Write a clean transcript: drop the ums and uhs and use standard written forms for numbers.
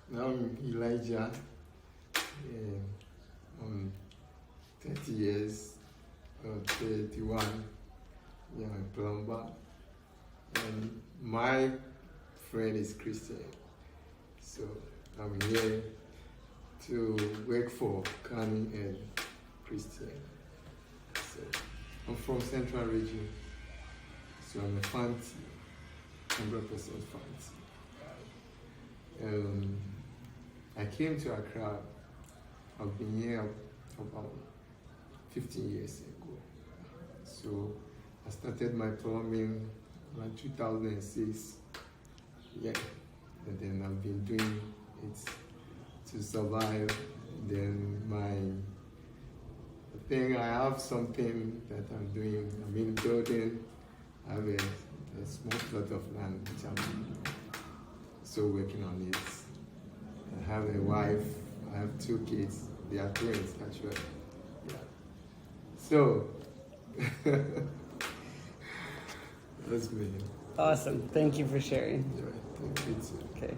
Now I'm Elijah. I'm 30 years, 31. Yeah, I'm a plumber. And my friend is Christian. So I'm here to work for Kani and Christian. So I'm from Central Region. So I'm a Fante, 100% Fante. I came to Accra. I've been here about 15 years ago. So I started my plumbing in 2006. Yeah, and then I've been doing it to survive. Then I think I have something that I'm doing. I'm in building. I have a small plot of land which I'm still working on it. I have a wife. I have 2 kids. They are twins, actually. Yeah. So that's me. Awesome. Thank you for sharing. Yeah, thank you too. Okay.